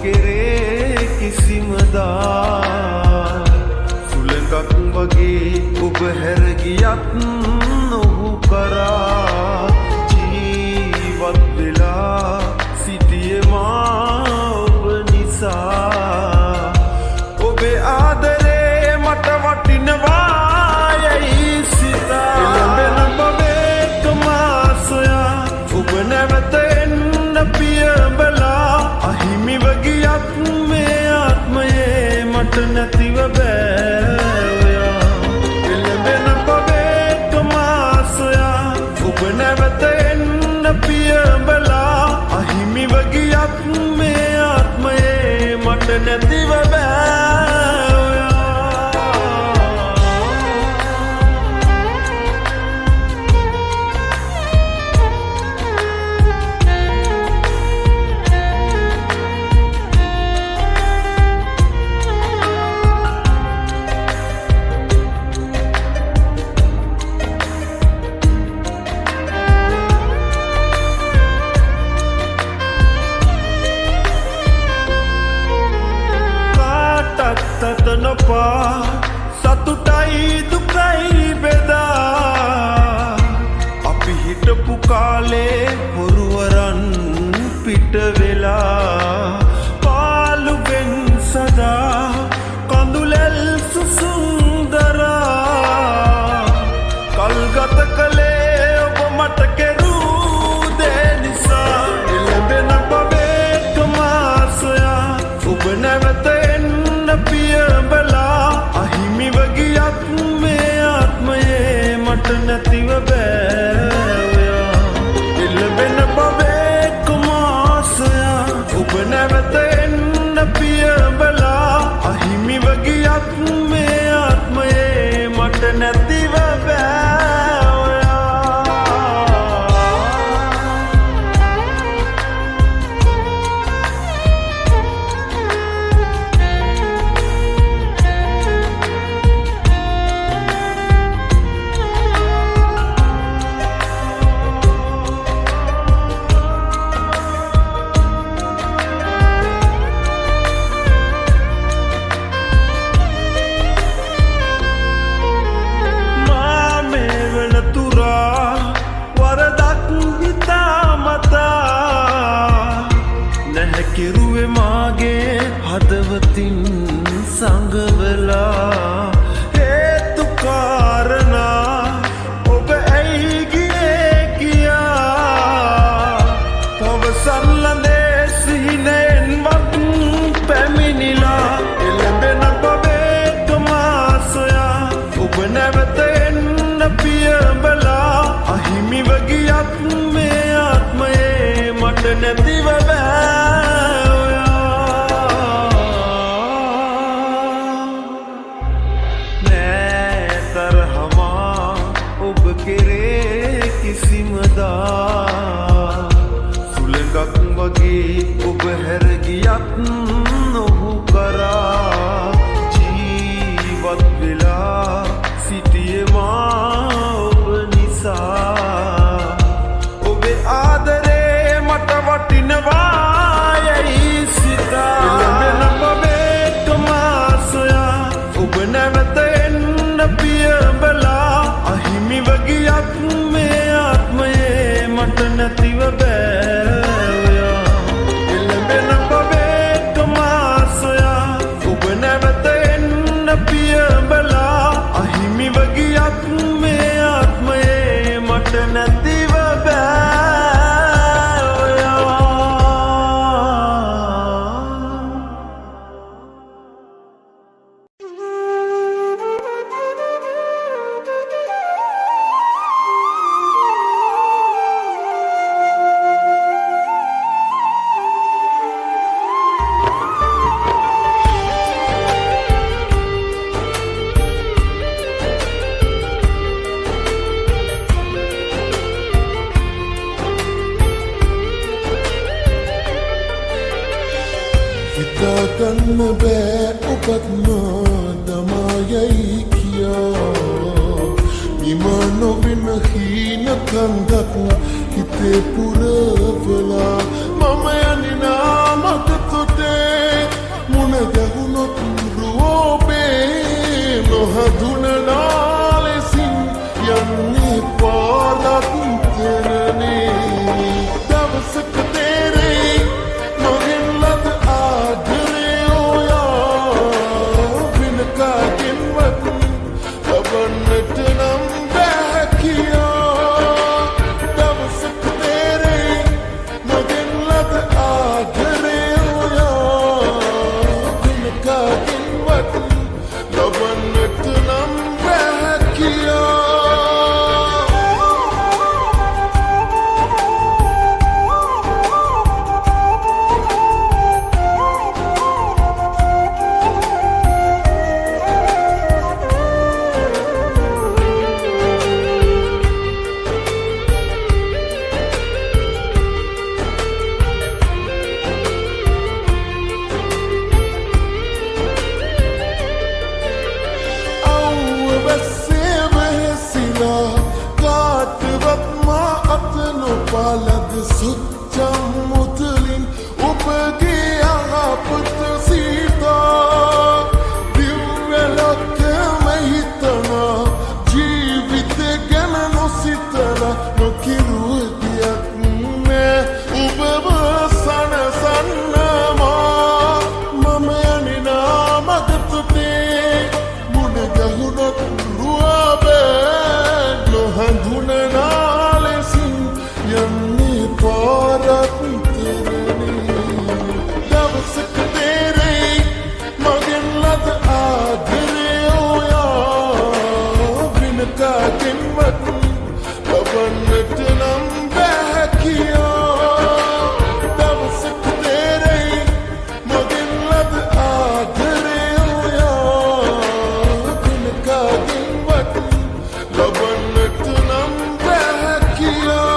කෙරේ කිසිමදා සුළඟක් වගේ ඔබ හැර ගියත් නොහු කරා ජීවත් වෙලා සිටියේ මා ඔබ නිසා ඔබේ ආදරේ මට වටිනවා යයි සිතා එළඹෙන බවෙක මා සොයා ඔබ නැවත එන්න පියඹලා අහිමිව ගියත් මේ ආත්මයේ මට නැතිව බෑ එළඹෙන බවෙක මා සොයා ඔබ නැවත එන්න පියඹලා අහිමිව ගියත් මේ ආත්මයේ මට නැතිව බෑ සතුටයි දුකයි බෙදා අපි හිටපු කාලේ හොරුවරන් පිට වෙලා පාළුවෙන් සදා කඳුලෙල් සුසුන්දරා කල්ගත කළේ ඔබ මට කෙරූ දේ නිසා එළඹෙන බවෙක මා සොයා ඔබ නැවත එන්න පියඹලා අහිමිව ගියත් මේ ආත්මයේ මට නැතිව බෑ එළඹෙන බවෙක මා සොයා ඔබ නැවත එන්න පියඹලා අහිමිව ගියත් මේ ආත්මයේ මට නැතිව බෑ කෙරුවේ මාගේ හදවතින් සංගවලා හේතු කාරණා ඔබ ඇයි ගියේ කියා පවසල්ලනේ සිහිනෙන් වත් පැමිණිලා එළඹෙන බවෙක මා සොයා ඔබ නැවත එන්න පියඹලා අහිමිව ගියත් මේ ආත්මයේ මට නැතිව බෑ කිසිමදා සුළඟක් වගේ ඔබ හැර ගියත් නොහු කරා ජීවත් වෙලා සිටියේ මා ඔබ නිසා ඔබේ ආදරේ මට වටිනවා යයි සිතා එළඹෙන බවෙක මා සොයා ඔබ නැවත එන්න පියඹලා අහිමිව ගියත් මේ ආත්මයේ මට නැතිව බෑ එළඹෙන බවෙක මා සොයා ඔබ නැවත එන්න පියඹලා අහිමිව ගියත් මේ ආත්මයේ මට නැතිව බෑ හිතාගන්න බෑ ඔබත් මා දමායයි කියා නිම නොවෙන හීන කන්දක් හිතේ පුරවලා මම යන්නේ නාමක තොටේ බලද සුච්චම් මුතුලින් ඔබගේ අහපත සීතා දිව්වලොක්කම හිතනා ජීවිත ගැන නොසිතලා නොකිරුව දියක් නෑ ඔබව සනසන්නමා මම යනිනා මගතුටේ මුණ ගැහුණොත් රුවබෑ නොහඳුනනා ලෙසින් යන්නේ පාරක් දවසක තේරෙයි මගෙන් ලද ආදරේ ඔයා වෙන කාගෙන්වත් ලබන්නට නම් බෑ කියා දවසක තේරෙයි මගෙන් ලද ආදරේ ඔයා වෙන කාගෙන්වත් ලබන්නට නම් බෑ කියා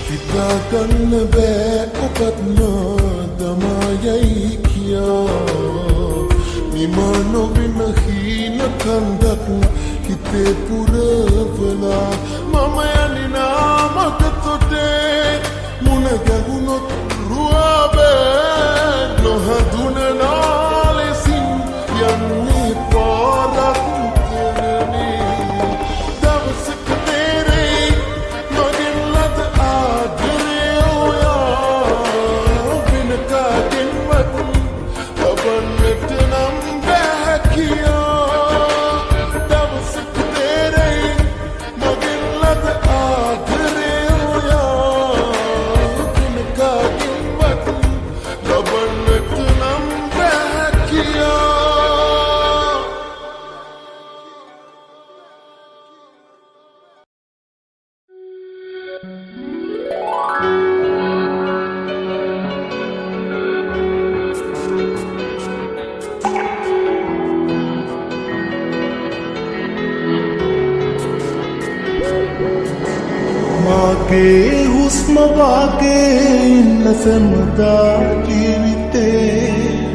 හිතාගන්න බෑ ඔබත් නාදමයයි කියා නිමා නොවෙන හීන කන්දක් හිතේ පුරවලා මම යනිනා මගතොටේ මුණ ගැහුණොත් රුවබෑ නොහඳුනනා ලෙසින් යන්නේ පාරක් දවසක තේරෙයි මගෙන් ලද ආදරේ ඔයා වෙන කාගෙන්වත් ලබන්නට නම් බෑ කියා දවසක තේරෙයි මගෙන් ලද ආදරේ ඔයා වෙන කාගෙන්වත් ලබන්නට නම් බෑ කියා මාගේ හුස්ම වාගේ ඉන්න සැමදා ජීවිතේ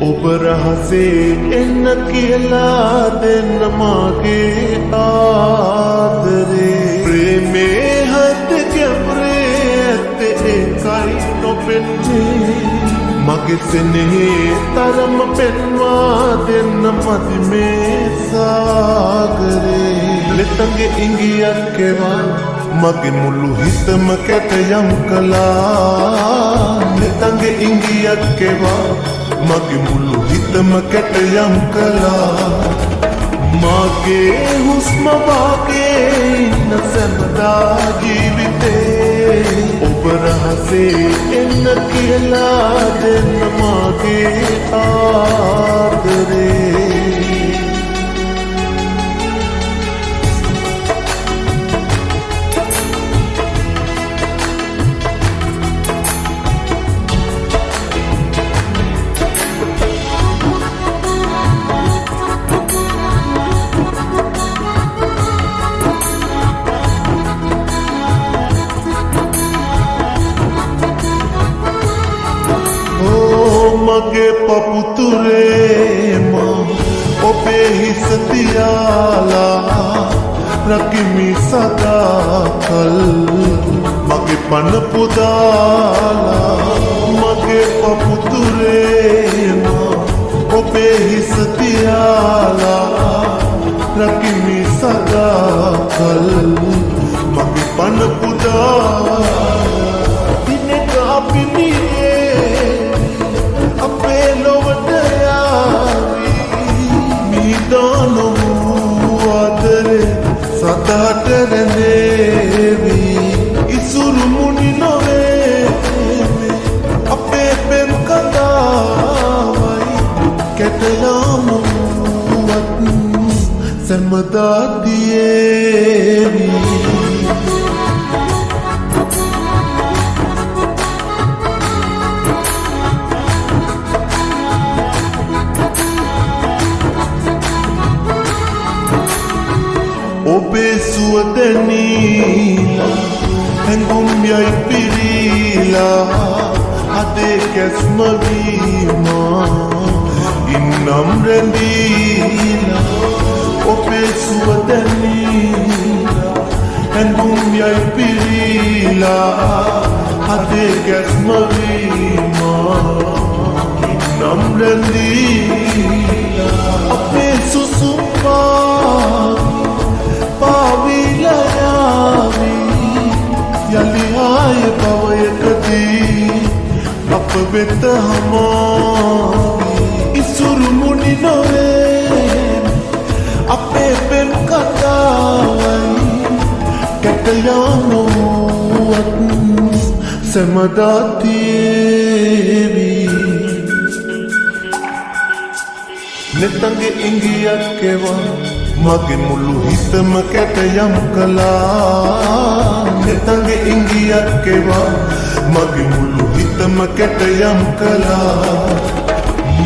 ඔබ රහසේ එන්න කියලා දෙන්න මාගේ ආදරේ ප්‍රේමේ හද ගැඹුරේ ඇත්තේ ඒකයි නොපෙන්නේ මගේ සෙනෙහේ තරම පෙන්වා දෙන්න මදි මේ සාගරේ ලෙතගේ ඉංගියක් කෙවා මගේ මුළු හිතම කැටයම් කළා නෙතගේ ඉංගියක් කෙවා මගේ මුළු හිතම කැටයම් කළා මගේ හුස්ම වාගේ ඉන්න සැමදා ජීවිතේ ඔබ රහසේ එන්න කියලා දෙන්න මගේ ආදරේ මගේ පපුතුරේ මා ඔබේ හිස තියාලා රකිමි සදාකල් මගේ පන පුදාලා මගේ පපුතුරේ මා ඔබේ හිස තියාලා රකිමි සදාකල් මගේ පන පුදා දිනක අපි මියේ අපේ ලොවට යාවි මීදාන වූ ආදරේ සදාට රැඳේවි ඉසුරු මුනි නොවේ අපේ පෙම් කතාවයි කැටයාම වුවත් සැමදා දියේවි ඔබේ සුවදනීලා හැඟුම් යයි පිරීලා අදේ කැස්ම වීමා ඉන්නම් රැඳීලා ඔබේ සුවදනීලා හැඟුම් යයි පිරීලා අදේ කැස්ම වීමා ඉන්නම් රැඳීලා අපේ සුසුම්පා පාවිලයාවි යලි ආය පවයකදී අප වෙත හමාවි ඉසුරු මුනි නොවේ අපේ පෙම් කතාවයි කැටයානුවත් සැමදා තියේවි නෙතගේ ඉංගියක් එවා මගේ මුළු හිතම කැටයම් කළා නෙතගේ ඉංගියක් එවා මගේ මුළු හිතම කැටයම් කළා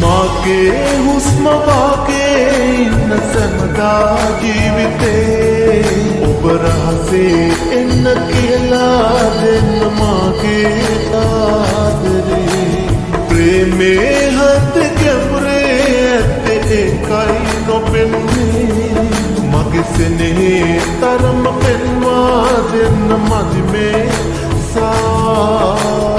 මාගේ හුස්ම වාගේ ඉන්න සැමදා ජීවිතේ ඔබ රහසේ එන්න කියලා දෙන්න මාගේ ආදරේ ප්‍රේමේ හත් ගැඹුරේ ඇත්තේ ඒකයි නොපෙන්නේ මගේ සෙනෙහේ තරම පෙන්වා දෙන්න මදි මේ සාගරේ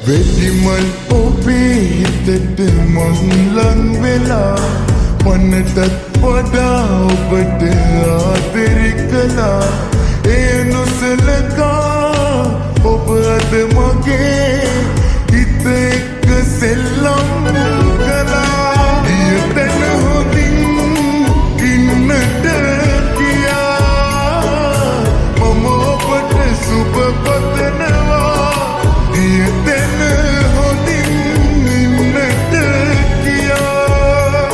වෙඩිමල් ඔබේ හිතට මංලං වෙලා පන්නටත් වඩා ඔබට ආදරේ කළා ඒ නොසලකා ඔබ අද මගේ හිත එක්ක සෙල්ලම් කළා ඊතන හොඳින් ඉන්නට කියා මම ඔබට සුබ පතනවා ඊතන හොඳින් ඉන්නට කියා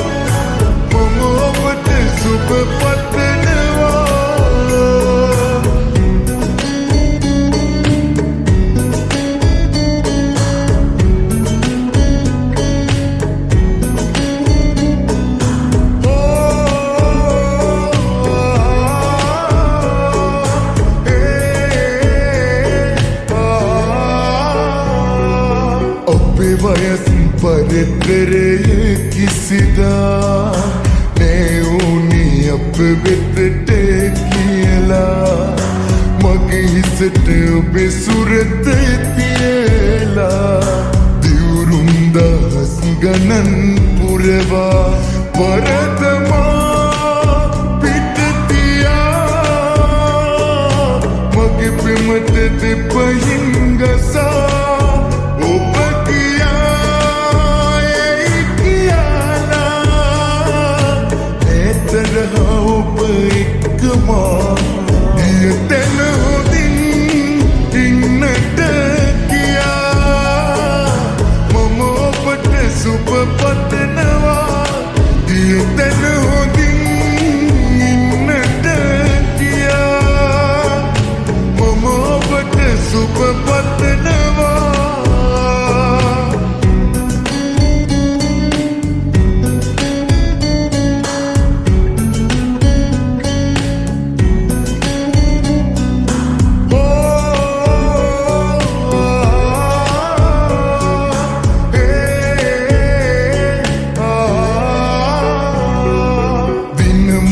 මම ඔබට සුබ පතනවා වයස් පරිතරයේ කිසිදා නෑවුනි අප වෙතට කියලා මගේ හිසට ඔබේ සුරත තියලා දිවුරුම් දහස් ගණන් පුරවා වරදමා පිටතියා මගේ පෙමට දෙපයින් ගසා ඊතන හොඳින් ඉන්නට කියා මම ඔබට සුබ පතනවා ඊතන හොඳින් ඉන්නට කියා මම ඔබට සුබ පතනවා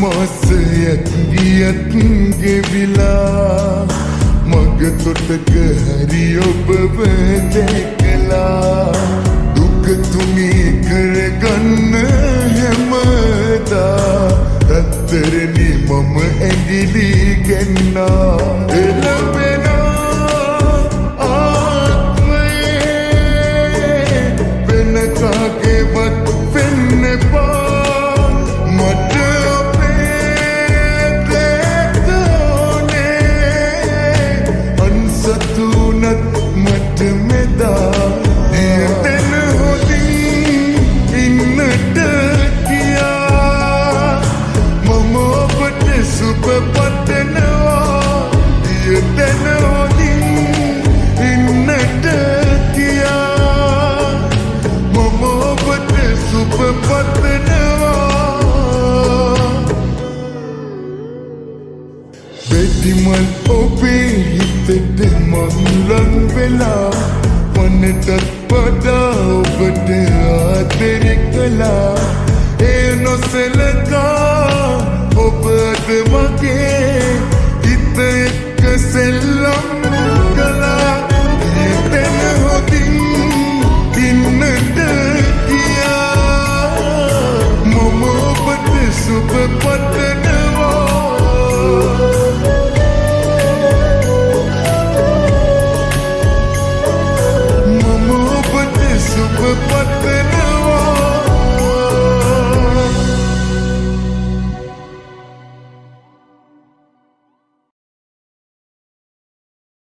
මාසයක් ගියත් ගෙවිලා මග තොටක හරි ඔබව දැකලා දුක තුනී කරගන්න හැමදා රත්තරනි මම ඇඟිලි ගෙන්නා එළවෙනා ආත්මයේ වෙන කාගේවත් වෙන්න එපා මට මට මෙදා දියතන හොඳින් ඉන්නට කියා මම ඔබට සුබ පතනවා දියතන හොඳින් ඉන්නට කියා මම ඔබට සුබ පතනවා බෙදිමල් ඔබේ හිතට මංලන් වෙලා වනටත් වඩා ඔබට ආදරය කළා ඒ නොසැලෙන